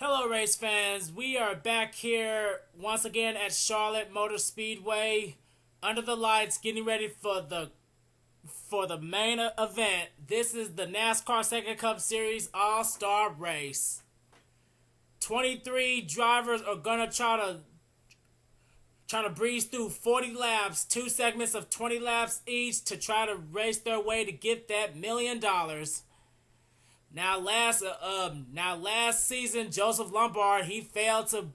Hello race fans, we are back here once again at Charlotte Motor Speedway under the lights getting ready for the main event. This is the NASCAR SEGA Cup Series All-Star race. 23 drivers are gonna try to breeze through 40 laps, two segments of 20 laps each to try to race their way to get that $1 million. Now last season, Joseph Lombard, he failed to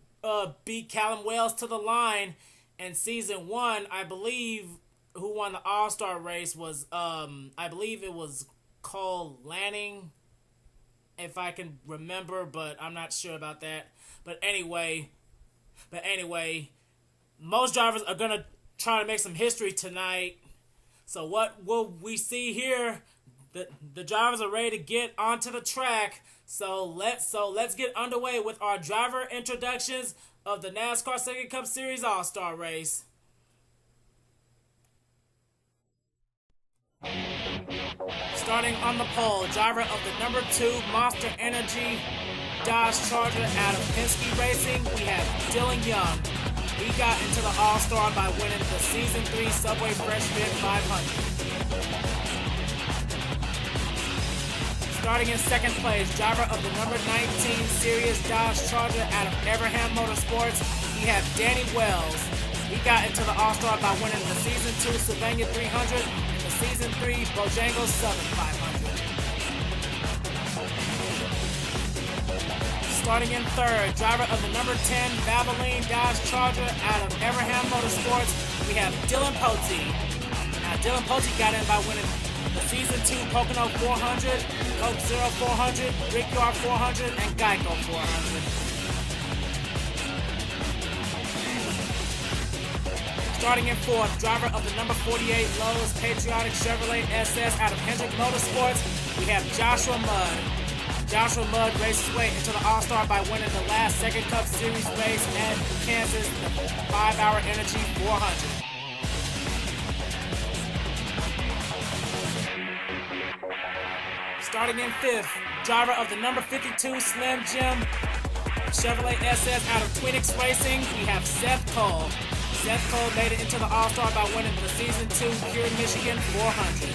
beat Callum Wells to the line. In season 1, I believe, who won the All-Star race was, I believe it was Cole Lanning, if I can remember, but I'm not sure about that. But anyway, most drivers are going to try to make some history tonight. So what will we see here? The drivers are ready to get onto the track. So let's get underway with our driver introductions of the NASCAR SEGA Cup Series All-Star race. Starting on the pole, driver of the number 2 Monster Energy Dodge Charger out of Penske Racing, we have Dylan Young. He got into the All-Star by winning the Season 3 Subway Fresh Fit 500. Starting in second place, driver of the number 19 Series Dodge Charger out of Everham Motorsports, we have Danny Wells. He got into the All-Star by winning the Season 2 Sylvania 300 and the Season 3 Bojangles Southern 500. Starting in third, driver of the number 10 Valvoline Dodge Charger out of Everham Motorsports, we have Dylan Pote. Now Dylan Pote got in by winning the Season 2 Pocono 400, Coke Zero 400, Brickyard 400, and Geico 400. Starting in fourth, driver of the number 48 Lowe's Patriotic Chevrolet SS out of Hendrick Motorsports, we have Joshua Mudd. Joshua Mudd raced his way into the All-Star by winning the last SEGA Cup Series race at Kansas, the 5-Hour Energy 400. Starting in fifth, driver of the number 52 Slim Jim Chevrolet SS out of Twinix Racing, we have Seth Cole. Seth Cole made it into the All-Star by winning the Season 2 Pure Michigan 400.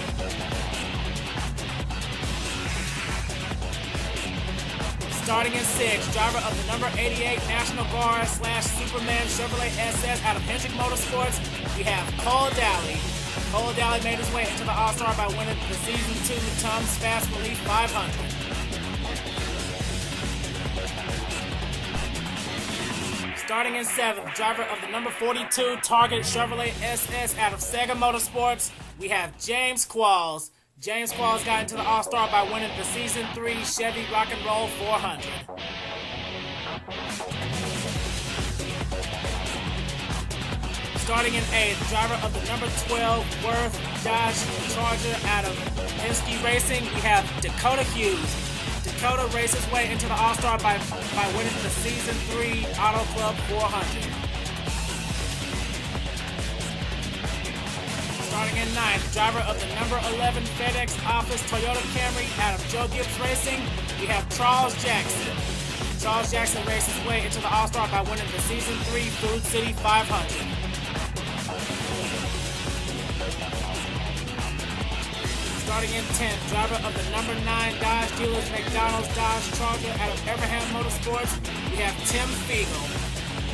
Starting in sixth, driver of the number 88 National Guard / Superman Chevrolet SS out of Hendrick Motorsports, we have Cole Daly. Cole Daly made his way into the All-Star by winning the Season 2 Tums Fast Relief 500. Starting in seventh, driver of the number 42 Target Chevrolet SS out of SEGA Motorsports, we have James Qualls. James Qualls got into the All-Star by winning the Season 3 Chevy Rock and Roll 400. Starting in eighth, driver of the number 12 Worth Dodge Charger out of Penske Racing, we have Dakota Hughes. Dakota raced his way into the All-Star by winning the Season 3 Auto Club 400. Starting in ninth, driver of the number 11 FedEx Office Toyota Camry out of Joe Gibbs Racing, we have Charles Jackson. Charles Jackson raced his way into the All-Star by winning the Season 3 Food City 500. Starting in 10th, driver of the number 9 Dodge Dealers McDonald's Dodge Charger out of Everham Motorsports, we have Tim Fiegel.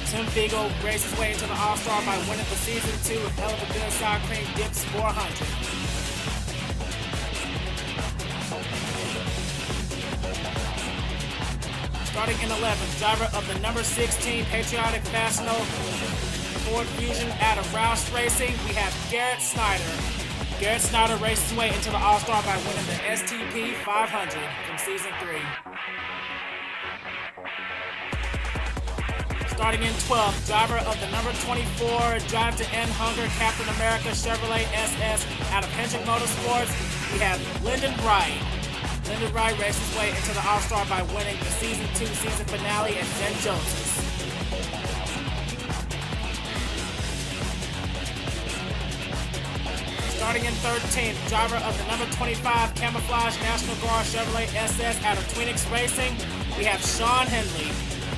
Tim Fiegel raced his way into the All-Star by winning the Season 2 Hell of a Good Sour Cream Dips 400. Starting in 11th, driver of the number 16 Patriotic Fastenal Ford Fusion out of Roush Racing, we have Garrett Snyder. Garrett Snyder raced his way into the All-Star by winning the STP 500 from Season 3. Starting in 12th, driver of the number 24 Drive to End Hunger Captain America Chevrolet SS out of Hendrick Motorsports, we have Lyndon Wright. Lyndon Wright raced his way into the All-Star by winning the Season 2 season finale at St. Joseph's. Starting in 13th, driver of the number 25 Camouflage National Guard Chevrolet SS out of Twinix Racing, we have Sean Henley.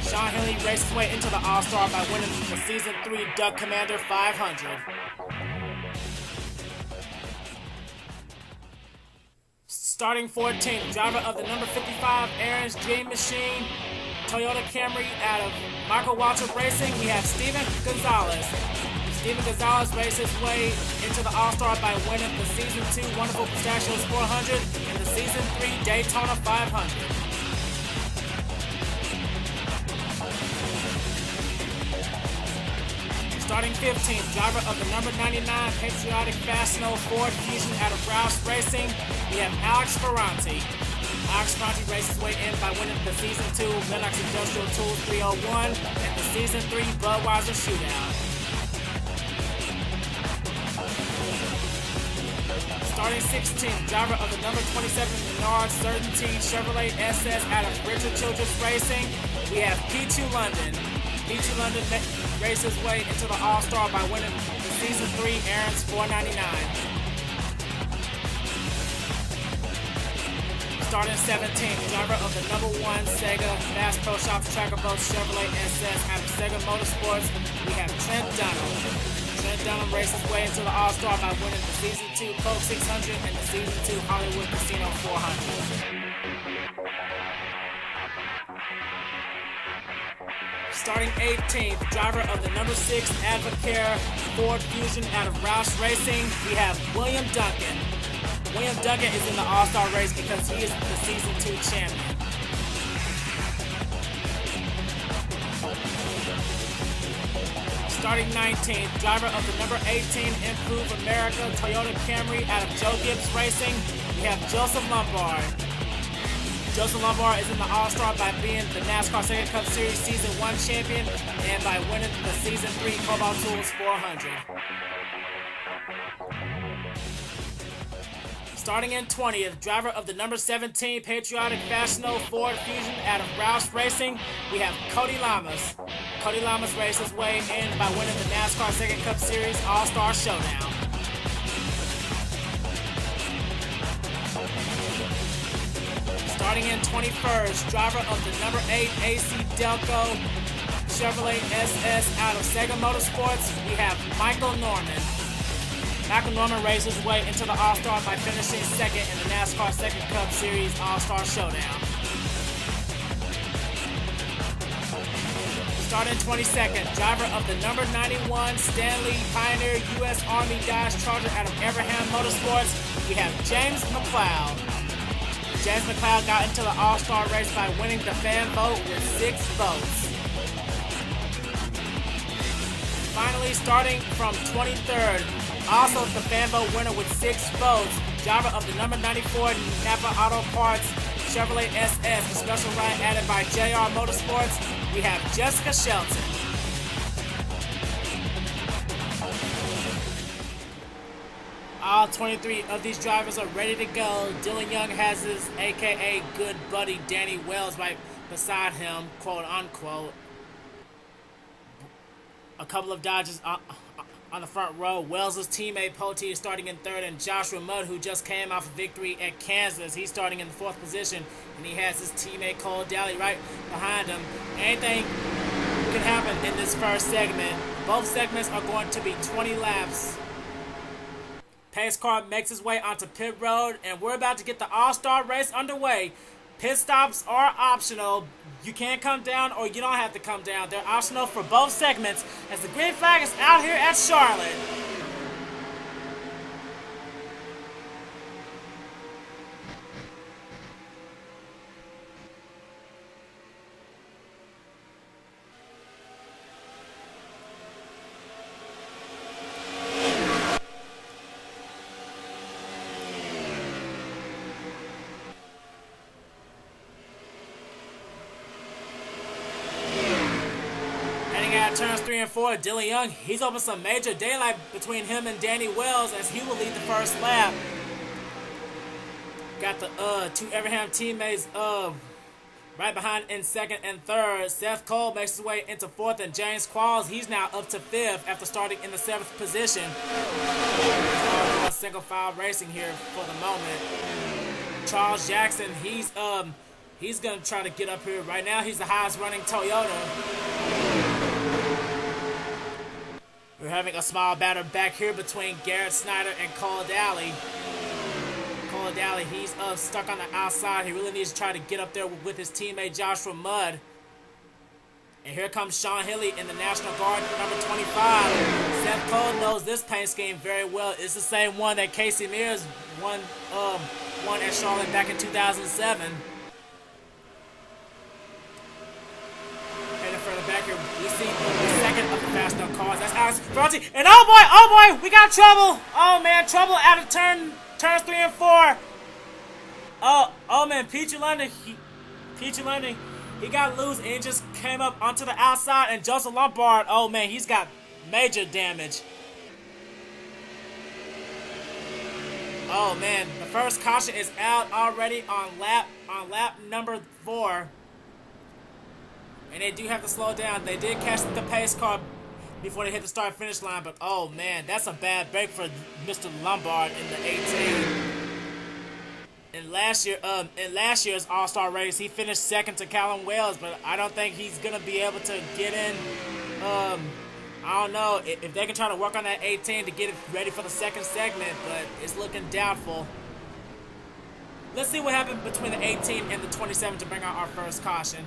Sean Henley raced his way into the All-Star by winning the Season 3 Duck Commander 500. Starting 14th, driver of the number 55 Aaron's Dream Machine Toyota Camry out of Michael Waltrip Racing, we have Steven Gonzalez. Steven Gonzalez raced his way into the All-Star by winning the Season 2 Wonderful Pistachios 400 and the Season 3 Daytona 500. Starting 15th, driver of the number 99 Patriotic Fastno Ford Fusion out of Rouse Racing, we have Alex Ferranti. Alex Ferranti raced his way in by winning the Season 2 Lennox Industrial Tools 301 and the Season 3 Budweiser Shootout. Starting 16th, driver of the number 27 Menard Certainty Chevrolet SS out of Richard Childress Racing, we have P2 London. P2 London raced his way into the All-Star by winning the Season 3 Aaron's 499. Starting 17th, driver of the number 1 SEGA Fast Pro Shops Tracker Boat Chevrolet SS out of SEGA Motorsports, we have Trent Dunham. Trent Dunham raced his way into the All-Star by winning the Season 2 Coke 600 and the Season 2 Hollywood Casino 400. Starting 18th, driver of the number 6 Advocare Ford Fusion out of Roush Racing, we have William Duncan. William Duncan is in the All-Star race because he is the Season 2 champion. Starting 19th, driver of the number 18 Improve America Toyota Camry out of Joe Gibbs Racing, we have Joseph Lombard. Joseph Lombard is in the All-Star by being the NASCAR SEGA Cup Series Season 1 champion and by winning the Season 3 Cobalt Tools 400. Starting in 20th, driver of the number 17 Patriotic Fashiono Ford Fusion out of Roush Racing, we have Cody Lamas. Cody Lamas raced his way in by winning the NASCAR SEGA Cup Series All-Star Showdown. Starting in 21st, driver of the number 8 AC Delco Chevrolet SS out of SEGA Motorsports, we have Michael Norman. Michael Norman raced his way into the All-Star by finishing second in the NASCAR SEGA Cup Series All-Star Showdown. Starting 22nd, driver of the number 91 Stanley Pioneer U.S. Army Dodge Charger out of Abraham Motorsports, we have James McLeod. James McLeod got into the All-Star race by winning the fan vote with 6 votes. Finally, starting from 23rd, also the fan vote winner with 6 votes, driver of the number 94 Napa Auto Parts Chevrolet SS, a special ride added by JR Motorsports, we have Jessica Shelton. All 23 of these drivers are ready to go. Dylan Young has his aka good buddy Danny Wells right beside him, quote unquote. A couple of Dodgers on the front row. Wells' teammate Pote is starting in 3rd, and Joshua Mudd, who just came off a victory at Kansas, he's starting in the 4th position, and he has his teammate Cole Daly right behind him. Anything can happen in this first segment. Both segments are going to be 20 laps. Pace car makes his way onto pit road, and we're about to get the All-Star race underway. Pit stops are optional. You can come down or you don't have to come down. They're optional for both segments as the green flag is out here at Charlotte. At turns 3 and 4, Dylan Young, he's opened some major daylight between him and Danny Wells as he will lead the first lap. Got the 2 Everham teammates right behind in 2nd and 3rd. Seth Cole makes his way into 4th, and James Qualls, he's now up to 5th after starting in the 7th position. Single file racing here for the moment. Charles Jackson, he's He's going to try to get up here. Right now, he's the highest running Toyota. We're having a small battle back here between Garrett Snyder and Cole Daly. Cole Daly, he's stuck on the outside. He really needs to try to get up there with his teammate Joshua Mudd. And here comes Sean Hilley in the National Guard, number 25. Seth Cole knows this paint scheme very well. It's the same one that Casey Mears won at Charlotte back in 2007. Heading further back here, we see the second of the Fast Enough cars. That's Alex Ferranti. And oh boy, we got trouble. Oh man, trouble out of turns 3 and 4. Oh man, Peachy London, he got loose and he just came up onto the outside, and Joseph Lombard, oh man, he's got major damage. Oh man, the first caution is out already on lap number 4. And they do have to slow down. They did catch the pace car before they hit the start-finish line, but oh man, that's a bad break for Mr. Lombard in the 18. In last year's All-Star race, he finished second to Callum Wells, but I don't think he's gonna be able to get in. I don't know if they can try to work on that 18 to get it ready for the second segment, but it's looking doubtful. Let's see what happened between the 18 and the 27 to bring out our first caution.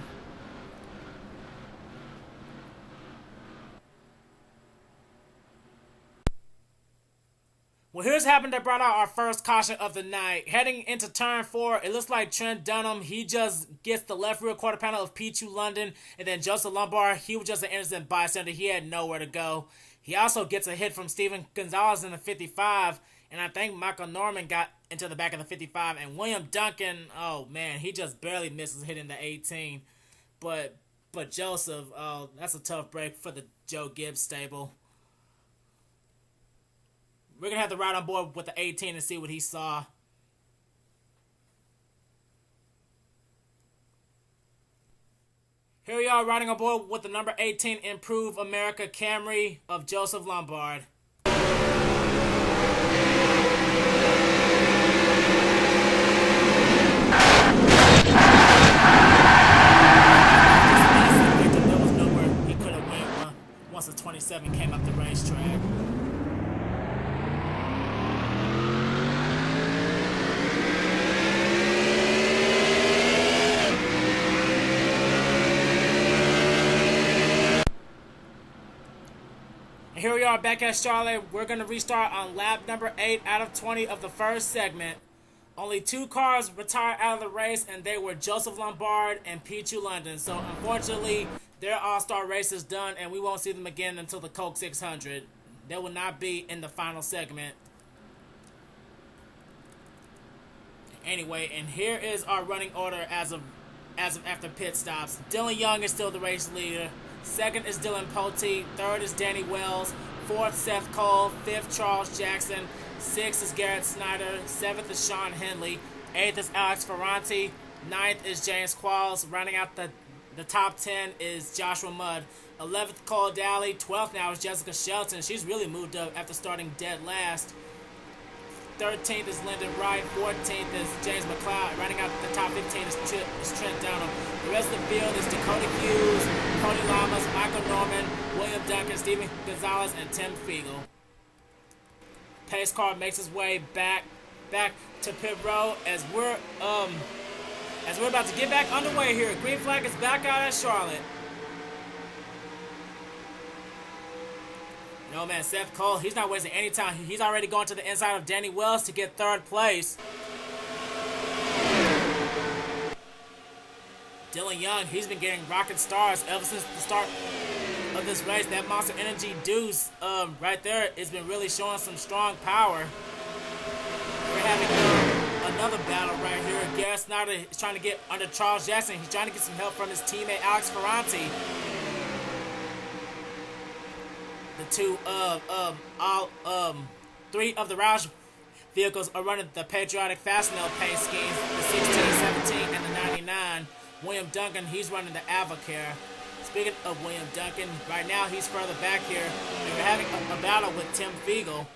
Well, here's what happened that brought out our first caution of the night. Heading into turn 4, it looks like Trent Dunham, he just gets the left rear quarter panel of P2 London, and then Joseph Lombard, he was just an innocent bystander. He had nowhere to go. He also gets a hit from Steven Gonzalez in the 55, and I think Michael Norman got into the back of the 55, and William Duncan, oh man, he just barely misses hitting the 18. But Joseph, oh, that's a tough break for the Joe Gibbs stable. We're going to have to ride on board with the 18 and see what he saw. Here we are riding on board with the number 18 Improve America Camry of Joseph Lombard. There was nowhere he could have went once the 27 came up the racetrack. Here we are back at Charlotte. We're going to restart on lap number 8 out of 20 of the first segment. Only 2 cars retired out of the race, and they were Joseph Lombard and P2 London. So unfortunately, their All-Star race is done, and we won't see them again until the Coke 600. They will not be in the final segment. Anyway, and here is our running order as of after pit stops. Dylan Young is still the race leader. Second is Dylan Pote. Third is Danny Wells. Fourth, Seth Cole. Fifth, Charles Jackson. Sixth is Garrett Snyder. Seventh is Sean Henley. Eighth is Alex Ferranti. Ninth is James Qualls. Rounding out the top 10 is Joshua Mudd. 11th, Cole Daly. 12th now is Jessica Shelton. She's really moved up after starting dead last. 13th is Lyndon Wright. 14th is James McLeod. Rounding out the top 15 is Trent Dunham. The rest of the field is Dakota Hughes, Cody Lamas, Michael Norman, William Duncan, Steven Gonzalez, and Tim Fiegel. Pace car makes its way back to pit road as we're about to get back underway here. Green flag is back out at Charlotte. No man, Seth Cole, he's not wasting any time. He's already going to the inside of Danny Wells to get 3rd place. Dylan Young, he's been getting rocket stars ever since the start of this race. That Monster Energy Deuce right there has been really showing some strong power. We're having another battle right here. Garrett Snyder is trying to get under Charles Jackson. He's trying to get some help from his teammate Alex Ferranti. The 3 of the Roush vehicles are running the patriotic Fastenal paint schemes, the 16, 17, and the 99. William Duncan, he's running the Avocare. Speaking of William Duncan, right now he's further back here, and we're having a battle with Tim Fiegel.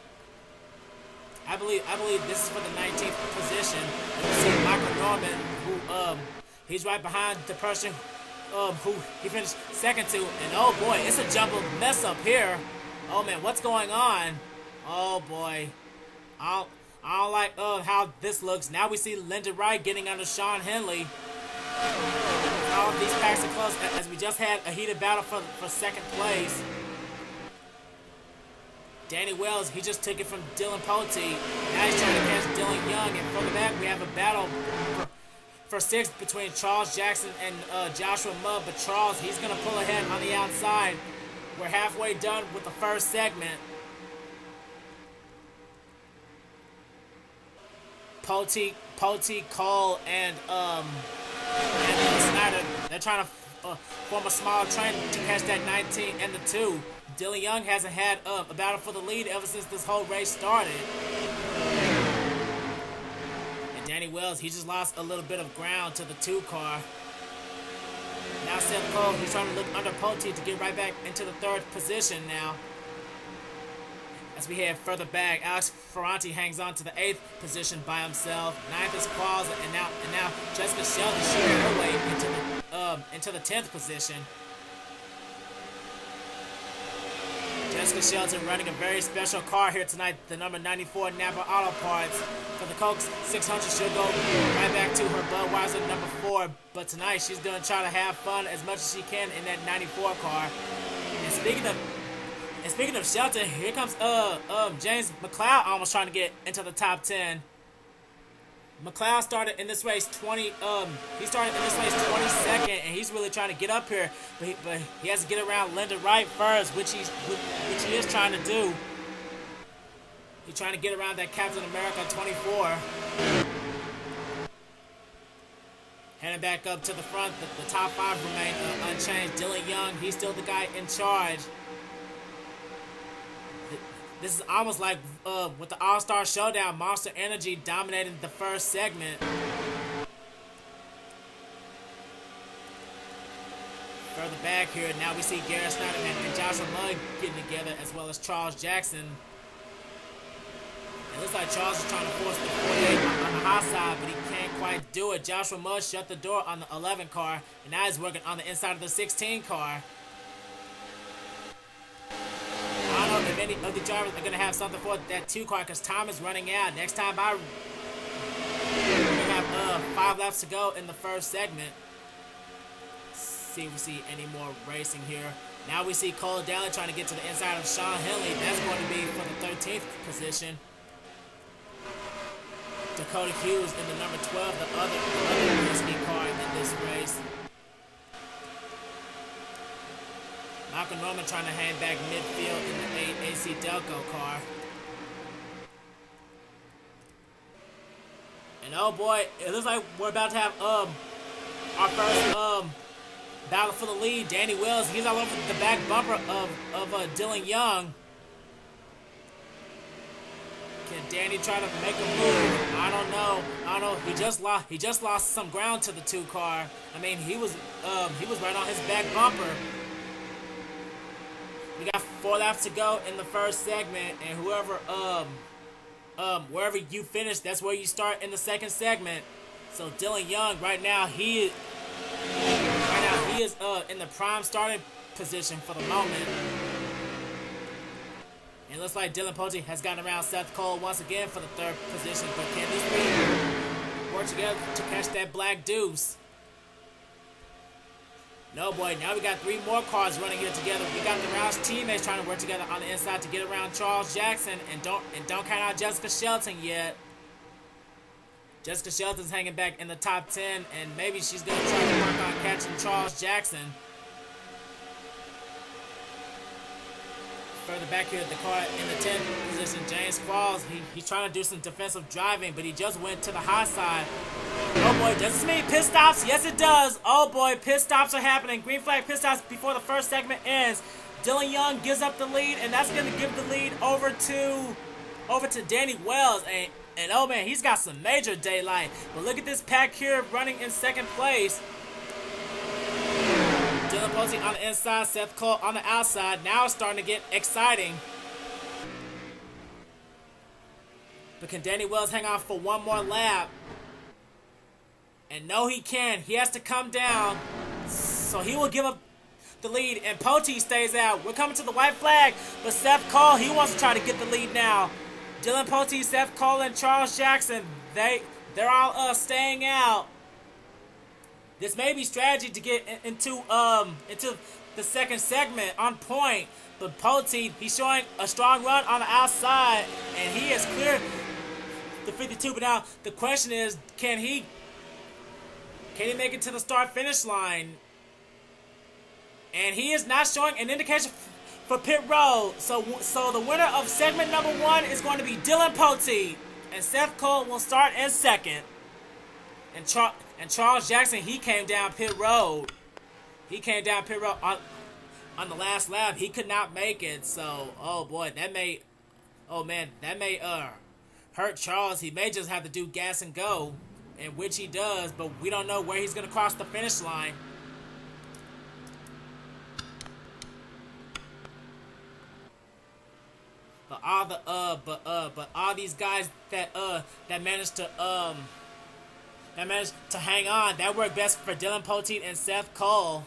I believe this is for the 19th position. And we see Michael Norman, who He's right behind the person who he finished second to. And oh boy, it's a jumbled mess up here. Oh man, what's going on? Oh boy. I don't like how this looks. Now we see Linda Wright getting under Sean Henley. All of these packs are close as we just had a heated battle for second place. Danny Wells, he just took it from Dylan Pote. Now he's trying to catch Dylan Young. And further back, we have a battle for sixth between Charles Jackson and Joshua Mudd. But Charles, he's going to pull ahead on the outside. We're halfway done with the first segment. Pote, Cole, and Snyder, they're trying to form a small train to catch that 19 and the 2. Dylan Young hasn't had a battle for the lead ever since this whole race started. And Danny Wells, he just lost a little bit of ground to the 2 car. Now Seth Cole, he's trying to look under Pote to get right back into the 3rd position now. As we head further back, Alex Ferranti hangs on to the 8th position by himself. 9th is Qualls, and now Jessica Shelton shooting her way into the 10th position. Jessica Shelton running a very special car here tonight, the number 94 Napa Auto Parts. For the Coke 600, she'll go right back to her Budweiser number 4. But tonight, she's going to try to have fun as much as she can in that 94 car. And speaking of Shelton, here comes James McLeod almost trying to get into the top 10. McLeod started in this race 22nd, and he's really trying to get up here, but he has to get around Linda Wright first, which he is trying to do. He's trying to get around that Captain America 24. Heading back up to the front, the top 5 remain unchanged. Dylan Young, he's still the guy in charge. This is almost like with the All-Star Showdown, Monster Energy dominating the first segment. Further back here, now we see Garrett Snyder and Joshua Mudd getting together, as well as Charles Jackson. It looks like Charles is trying to force the 48 on the high side, but he can't quite do it. Joshua Mudd shut the door on the 11 car, and now he's working on the inside of the 16 car. I don't know if any of the drivers are going to have something for that 2 car because time is running out. Next time we have 5 laps to go in the first segment. See if we see any more racing here. Now we see Cole Daly trying to get to the inside of Sean Henley. That's going to be for the 13th position. Dakota Hughes in the number 12, the other risky car in this race. Michael Norman trying to hang back midfield in the 8 AC Delco car. And oh boy, it looks like we're about to have our first battle for the lead. Danny Wells, he's all over the back bumper of Dylan Young. Can Danny try to make a move? I don't know. He just lost some ground to the 2 car. I mean, he was right on his back bumper. We got 4 laps to go in the first segment, and wherever you finish, that's where you start in the second segment. So Dylan Young right now he is in the prime starting position for the moment. And it looks like Dylan Pote has gotten around Seth Cole once again for the 3rd position, but can these 3 work together to catch that black deuce? No, boy, now we got 3 more cars running here together. We got the Roush teammates trying to work together on the inside to get around Charles Jackson, and don't count out Jessica Shelton yet. Jessica Shelton's hanging back in the top 10, and maybe she's going to try to work on catching Charles Jackson. Further back here, the car in the 10th position, James Qualls, he's trying to do some defensive driving, but he just went to the high side. Oh boy, does this mean pit stops? Yes, it does. Oh boy, pit stops are happening. Green flag pit stops before the first segment ends. Dylan Young gives up the lead, and that's going to give the lead over to Danny Wells. And oh man, he's got some major daylight. But look at this pack here running in second place. Dylan Pote on the inside, Seth Cole on the outside. Now it's starting to get exciting. But can Danny Wells hang on for one more lap? And no, he can't. He has to come down. So he will give up the lead. And Poteet stays out. We're coming to the white flag. But Seth Cole, he wants to try to get the lead now. Dylan Poteet, Seth Cole, and Charles Jackson, they're all staying out. This may be strategy to get into the second segment on point. But Poteet, he's showing a strong run on the outside. And he has cleared the 52. But now the question is, can he make it to the start-finish line? And he is not showing an indication for pit road. So the winner of segment number 1 is going to be Dylan Poteet. And Seth Cole will start in second. And Charles Jackson, he came down pit road. He came down pit road on the last lap. He could not make it. So, oh boy, that may hurt Charles. He may just have to do gas and go, in which he does, but we don't know where he's going to cross the finish line. But all these guys that managed to hang on, that worked best for Dylan Poteet and Seth Cole.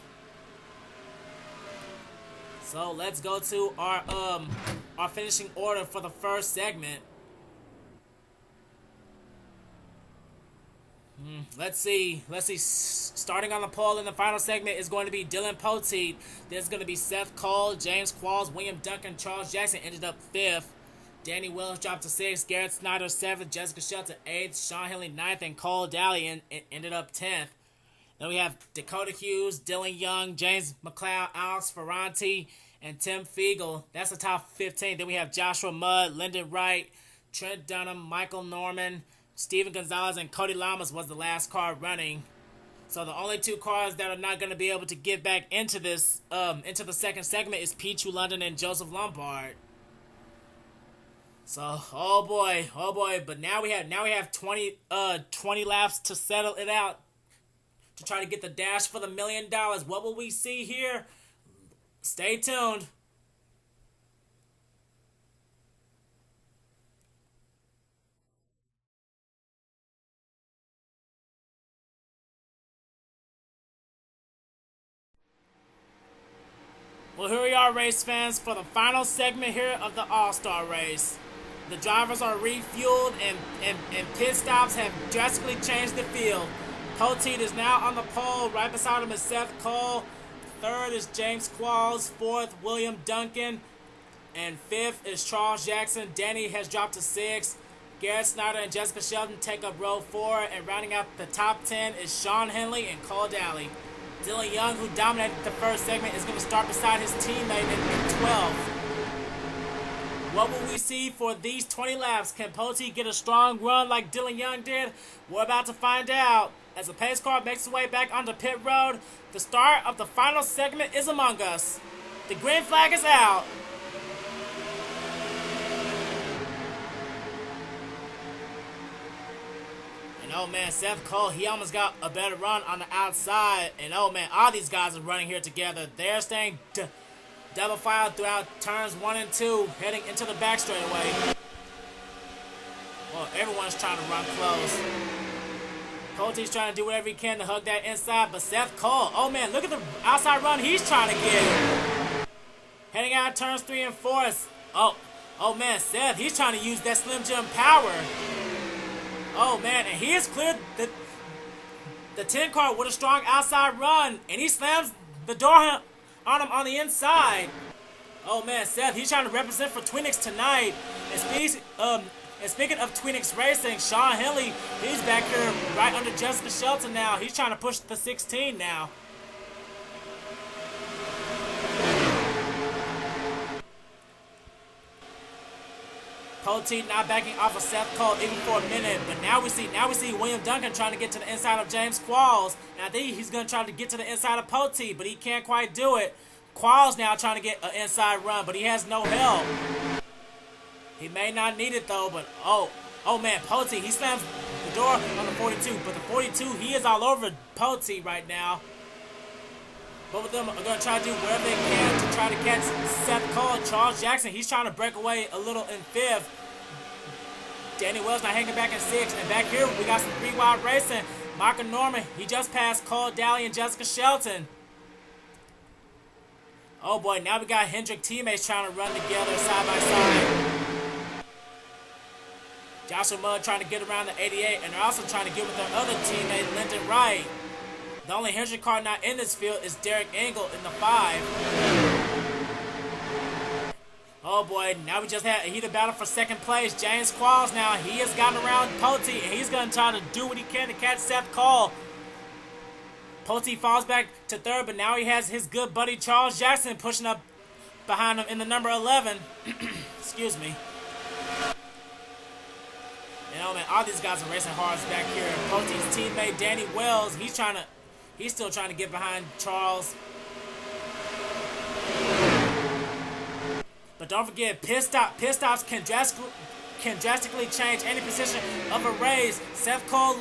So let's go to our finishing order for the first segment. Let's see. Starting on the pole in the final segment is going to be Dylan Poteet. There's going to be Seth Cole, James Qualls, William Duncan, Charles Jackson ended up 5th. Danny Williams dropped to 6th. Garrett Snyder 7th. Jessica Shelton 8th. Sean Henley 9th. And Cole Daly ended up 10th. Then we have Dakota Hughes, Dylan Young, James McLeod, Alex Ferranti, and Tim Fiegel. That's the top 15. Then we have Joshua Mudd, Lyndon Wright, Trent Dunham, Michael Norman, Steven Gonzalez, and Cody Lamas was the last car running. So the only 2 cars that are not going to be able to get back into this, into the second segment is Pichu London and Joseph Lombard. So, oh boy, but now we have 20 laps to settle it out to try to get the dash for the $1 million. What will we see here? Stay tuned. Well, here we are, race fans, for the final segment here of the All-Star race. The drivers are refueled and pit stops have drastically changed the field. Poteet is now on the pole. Right beside him is Seth Cole. 3rd is James Qualls. 4th, William Duncan. And 5th is Charles Jackson. Danny has dropped to 6th. Garrett Snyder and Jessica Shelton take up row 4. And rounding out the top 10 is Sean Henley and Cole Daly. Dylan Young, who dominated the first segment, is going to start beside his teammate in 12th. What will we see for these 20 laps? Can Poteet get a strong run like Dylan Young did? We're about to find out. As the pace car makes its way back onto pit road, the start of the final segment is among us. The green flag is out. And oh man, Seth Cole, he almost got a better run on the outside. And oh man, all these guys are running here together. They're staying double file throughout turns 1 and 2, heading into the back straightaway. Well, everyone's trying to run close. Poteet's trying to do whatever he can to hug that inside, but Seth Cole, oh man, look at the outside run he's trying to get. Heading out turns 3 and 4. Oh man, Seth, he's trying to use that Slim Jim power. Oh man, and he has cleared the 10 car with a strong outside run, and he slams the door on him on the inside. Oh man, Seth, he's trying to represent for Twinix tonight. And speaking of Twinix Racing, Sean Henley, he's back here right under Jessica Shelton now. He's trying to push the 16 now. Poteet not backing off of Seth Cole even for a minute, but now we see William Duncan trying to get to the inside of James Qualls, and I think he's gonna try to get to the inside of Poteet, but he can't quite do it. Qualls now trying to get an inside run, but he has no help. He may not need it though, but oh man, Poteet, he slams the door on the 42, but the 42, he is all over Poteet right now. Both of them are going to try to do whatever they can to try to catch Seth Cole. Charles Jackson, he's trying to break away a little in 5th. Danny Wells not hanging back in 6th. And back here, we got some 3 wide racing. Michael Norman, he just passed Cole Daly and Jessica Shelton. Oh boy, now we got Hendrick teammates trying to run together side by side. Joshua Mudd trying to get around the 88, and they're also trying to get with their other teammate, Lyndon Wright. The only Hendrick car not in this field is Derek Engel in the 5. Oh boy, now we just had a heated battle for second place. James Qualls now, he has gotten around Pote, and he's going to try to do what he can to catch Seth Cole. Pote falls back to third, but now he has his good buddy Charles Jackson pushing up behind him in the number 11. Excuse me. You know, man, all these guys are racing hard back here. Pote's teammate Danny Wells, he's still trying to get behind Charles. But don't forget, pit stops can drastically change any position of a race. Seth Cole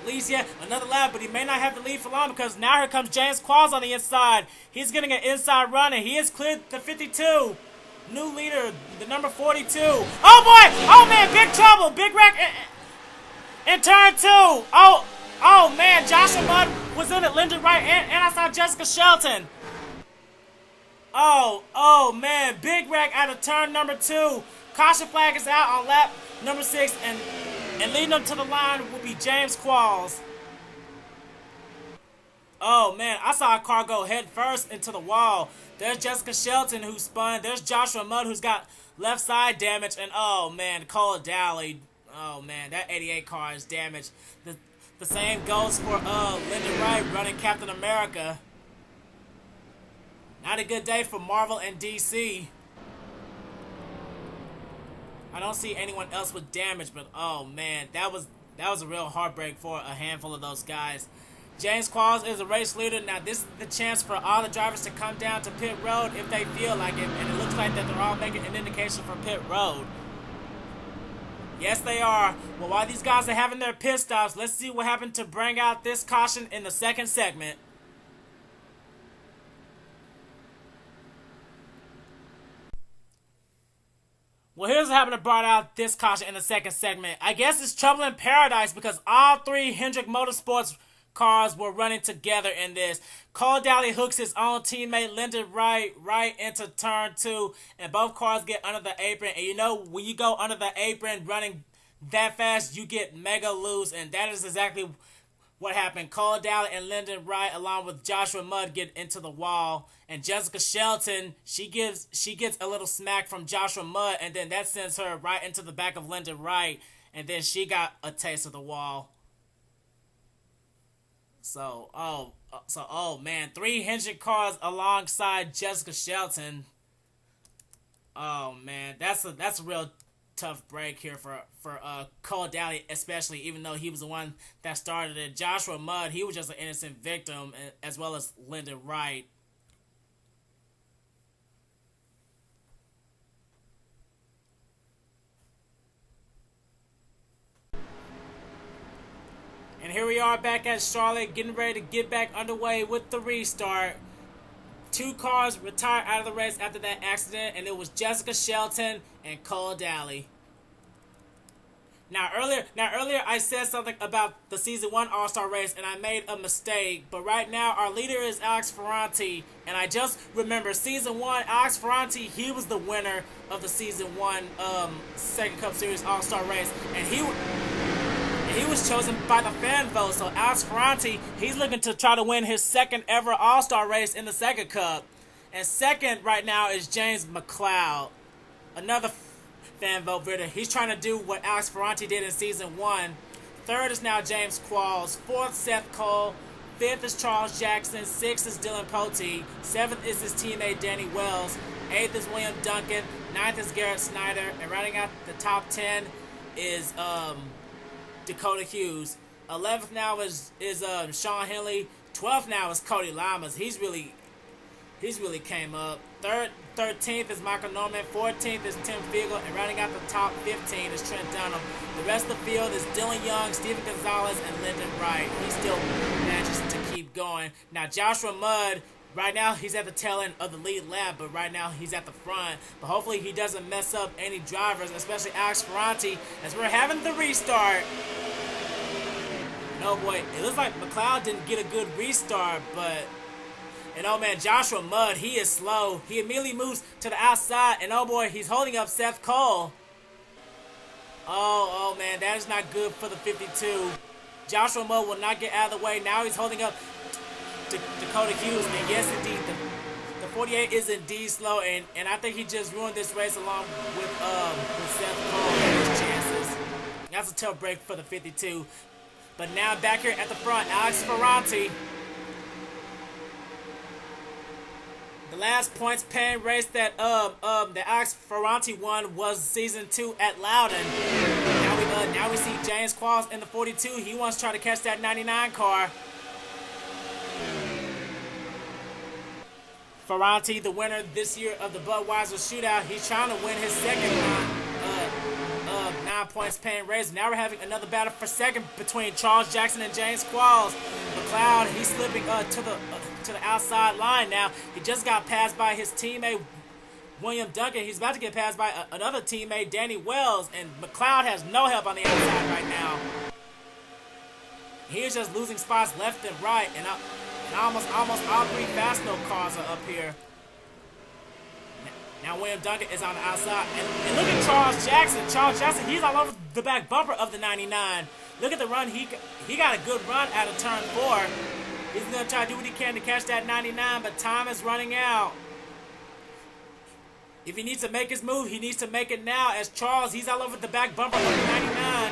leads yet another lap, but he may not have to lead for long because now here comes James Qualls on the inside. He's getting an inside run, and he has cleared the 52. New leader, the number 42. Oh boy! Oh man, big trouble! Big wreck in turn 2. Oh man, Joshua Mudd was in it, Lyndon Wright, and I saw Jessica Shelton. Oh man, big wreck out of turn number 2. Caution flag is out on lap number 6, and leading up to the line will be James Qualls. Oh man, I saw a car go head first into the wall. There's Jessica Shelton who spun. There's Joshua Mudd who's got left side damage, and oh man, Cole Daly. Oh man, that 88 car is damaged. The same goes for Lyndon Wright running Captain America. Not a good day for Marvel and DC. I don't see anyone else with damage, but oh man, that was a real heartbreak for a handful of those guys. James Qualls is a race leader. Now this is the chance for all the drivers to come down to pit road if they feel like it, and it looks like that they're all making an indication for pit road. Yes, they are. Well, while these guys are having their pit stops, let's see what happened to bring out this caution in the second segment. Well, here's what happened to brought out this caution in the second segment. I guess it's trouble in paradise because all 3 Hendrick Motorsports cars were running together in this. Cole Daly hooks his own teammate Lyndon Wright right into turn 2, and both cars get under the apron. And you know, when you go under the apron running that fast, you get mega loose, and that is exactly what happened. Cole Daly and Lyndon Wright, along with Joshua Mudd, get into the wall, and Jessica Shelton, she gets a little smack from Joshua Mudd, and then that sends her right into the back of Lyndon Wright, and then she got a taste of the wall. So, oh man, 3 Hendrick cars alongside Jessica Shelton. Oh man, that's a real tough break here for Cole Daly, especially, even though he was the one that started it. Joshua Mudd, he was just an innocent victim, as well as Lyndon Wright. And here we are back at Charlotte, getting ready to get back underway with the restart. 2 cars retired out of the race after that accident, and it was Jessica Shelton and Cole Daly. Now earlier I said something about the Season 1 All-Star race, and I made a mistake. But right now, our leader is Alex Ferranti, and I just remember Season 1, Alex Ferranti, he was the winner of the Season 1 SEGA Cup Series All-Star race, and he was chosen by the fan vote. So Alex Ferranti, he's looking to try to win his 2nd ever All-Star race in the SEGA Cup. And second right now is James McLeod, another fan vote bidder. He's trying to do what Alex Ferranti did in Season 1. Third is now James Qualls. 4th, Seth Cole. 5th is Charles Jackson. 6th is Dylan Pote. 7th is his teammate Danny Wells. 8th is William Duncan. 9th is Garrett Snyder. And rounding out the top 10 is Dakota Hughes. 11th now is Sean Henley. 12th now is Cody Lamas. He's really came up. 13th is Michael Norman. 14th is Tim Fiegel. And rounding out the top 15 is Trent Dunham. The rest of the field is Dylan Young, Steven Gonzalez, and Lyndon Wright. He still manages to keep going. Now Joshua Mudd, right now he's at the tail end of the lead lap, but right now he's at the front. But hopefully he doesn't mess up any drivers, especially Alex Ferranti, as we're having the restart. No boy, it looks like McLeod didn't get a good restart, but and oh man, Joshua Mudd, he is slow. He immediately moves to the outside, and oh boy, he's holding up Seth Cole. Oh man, that is not good for the 52. Joshua Mudd will not get out of the way. Now he's holding up Dakota Hughes, and yes indeed, the 48 is indeed slow, and I think he just ruined this race along with Seth Cole and his chances. That's a tough break for the 52. But now back here at the front, Alex Ferranti. The last points paying race that Alex Ferranti won was season 2 at Loudon. Now we see James Qualls in the 42. He wants to try to catch that 99 car. Ferranti, the winner this year of the Budweiser Shootout, he's trying to win his second 9 points paying race. Now we're having another battle for second between Charles Jackson and James Qualls. McLeod, he's slipping to the outside line now. He just got passed by his teammate William Duncan. He's about to get passed by another teammate, Danny Wells, and McLeod has no help on the outside right now. He's just losing spots left and right, and almost all 3 Fastno cars are up here. Now William Duncan is on the outside, and look at Charles Jackson. Charles Jackson, he's all over the back bumper of the 99. Look at the run. He got a good run out of turn 4. He's going to try to do what he can to catch that 99, but time is running out. If he needs to make his move, he needs to make it now, as Charles, he's all over the back bumper of the 99.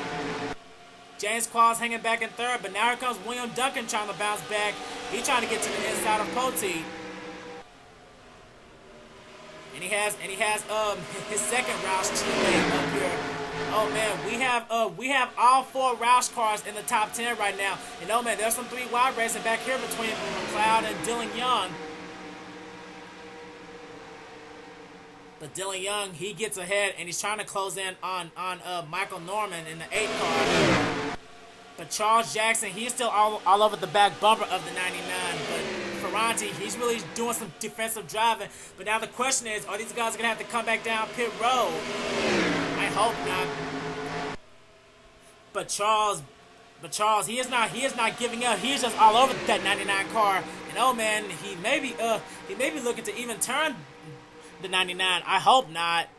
James Qualls hanging back in third, but now here comes William Duncan trying to bounce back. He's trying to get to the inside of Poteet. And he has his second Roush teammate up here. Oh man, we have all 4 Roush cars in the top 10 right now. And oh man, there's some 3 wide racing back here between McLeod and Dylan Young. But Dylan Young, he gets ahead and he's trying to close in on Michael Norman in the 8 car. But Charles Jackson, he's still all over the back bumper of the 99. But Ferranti, he's really doing some defensive driving. But now the question is, are these guys going to have to come back down pit road? I hope not. But Charles, he is not giving up. He's just all over that 99 car. And oh man, he may be looking to even turn the 99. I hope not.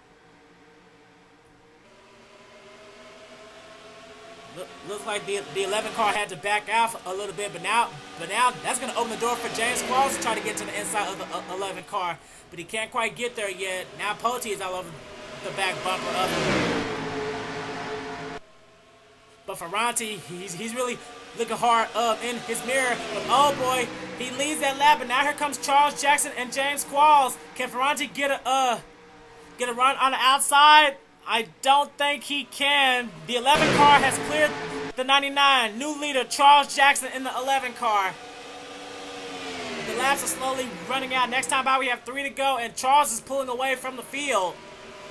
Looks like the 11 car had to back out a little bit, but now that's going to open the door for James Qualls to try to get to the inside of the 11 car, but he can't quite get there yet. Now Poteet is all over the back bumper of him. But Ferranti, he's really looking hard in his mirror, but oh boy, he leads that lap, and now here comes Charles Jackson and James Qualls. Can Ferranti get a run on the outside? I don't think he can. The 11 car has cleared the 99. New leader, Charles Jackson in the 11 car. The laps are slowly running out. Next time by, we have 3 to go, and Charles is pulling away from the field.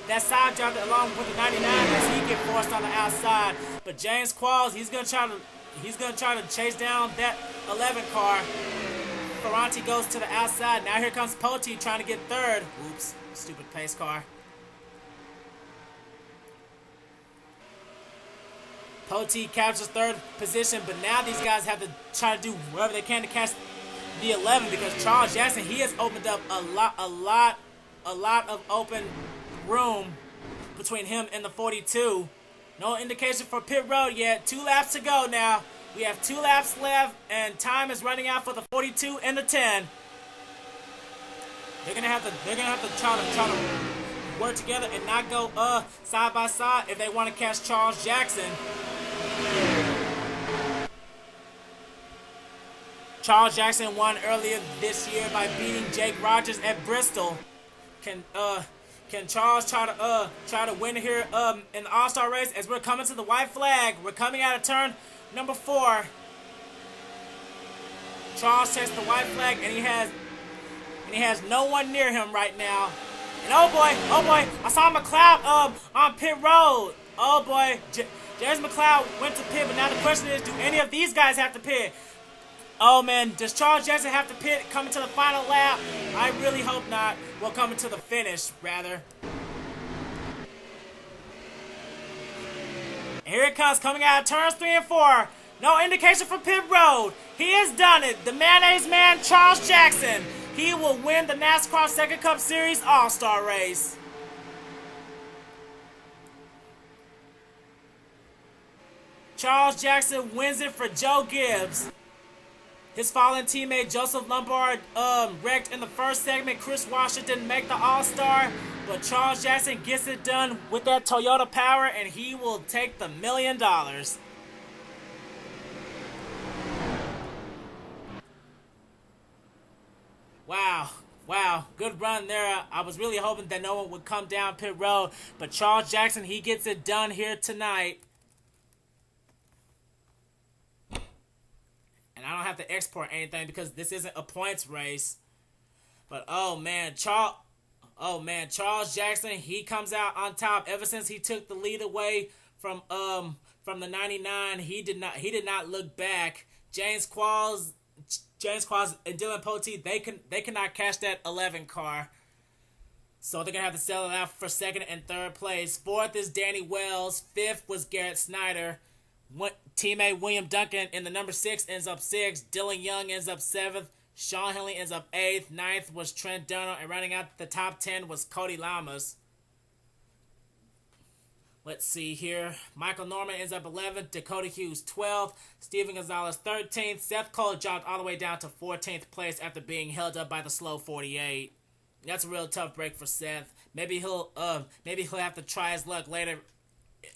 That side job along with the 99 as he gets forced on the outside. But James Qualls, he's gonna try to chase down that 11 car. Ferranti goes to the outside. Now here comes Poteet trying to get third. Oops, stupid pace car. Poteet captures third position, but now these guys have to try to do whatever they can to catch the 11 because Charles Jackson, he has opened up a lot of open room between him and the 42. No indication for pit road yet. 2 laps to go now. We have 2 laps left, and time is running out for the 42 and the 10. They're gonna have to try to work together and not go side by side if they want to catch Charles Jackson. Charles Jackson won earlier this year by beating Jake Rogers at Bristol. Can Charles try to win here in the All-Star race as we're coming to the white flag? We're coming out of turn number 4. Charles takes the white flag and he has no one near him right now. And oh boy, I saw McLeod on pit road. Oh boy, James McLeod went to pit, but now the question is, do any of these guys have to pit? Oh man, does Charles Jackson have to pit coming to the final lap? I really hope not. Well, coming to the finish, rather. And here it comes, coming out of turns 3 and 4. No indication from pit road. He has done it. The mayonnaise man, Charles Jackson. He will win the NASCAR SEGA Cup Series All-Star race. Charles Jackson wins it for Joe Gibbs. His fallen teammate Joseph Lombard wrecked in the first segment. Chris Washer didn't make the All-Star, but Charles Jackson gets it done with that Toyota power, and he will take the $1 million. Wow, good run there. I was really hoping that no one would come down pit road, but Charles Jackson, he gets it done here tonight. And I don't have to export anything because this isn't a points race. But oh man, Charles Jackson, he comes out on top. Ever since he took the lead away from the 99, he did not look back. James Qualls and Dylan Poteet, they cannot catch that 11 car. So they're gonna have to sell it out for second and third place. Fourth is Danny Wells. Fifth was Garrett Snyder. Teammate William Duncan in the number 6 ends up 6th. Dylan Young ends up 7th. Sean Henley ends up 8th. 9th was Trent Dunner. And rounding out the top 10 was Cody Lamas. Let's see here. Michael Norman ends up 11th. Dakota Hughes 12th. Steven Gonzalez 13th. Seth Cole dropped all the way down to 14th place after being held up by the slow 48. That's a real tough break for Seth. Maybe he'll have to try his luck later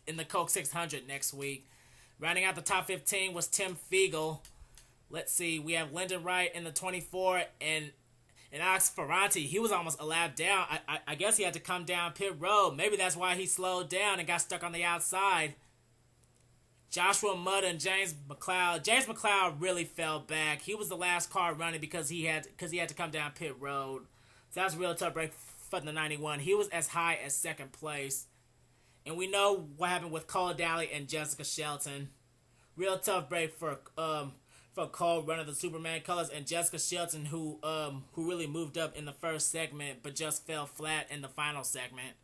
in the Coke 600 next week. Rounding out the top 15 was Tim Fiegel. Let's see. We have Lyndon Wright in the 24 and Alex Ferranti. He was almost a lap down. I guess he had to come down pit road. Maybe that's why he slowed down and got stuck on the outside. Joshua Mudd and James McLeod. James McLeod really fell back. He was the last car running because he had to come down pit road. So that was a real tough break for the 91. He was as high as second place. And we know what happened with Cole Daly and Jessica Shelton. Real tough break for Cole running the Superman colors, and Jessica Shelton who really moved up in the first segment but just fell flat in the final segment.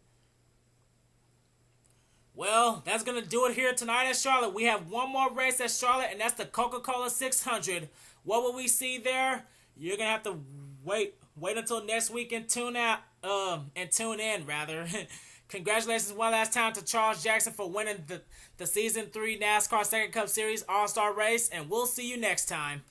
Well, that's going to do it here tonight at Charlotte. We have one more race at Charlotte, and that's the Coca-Cola 600. What will we see there? You're going to have to wait until next week and tune in rather. Congratulations one last time to Charles Jackson for winning the Season 3 NASCAR SEGA Cup Series All-Star race, and we'll see you next time.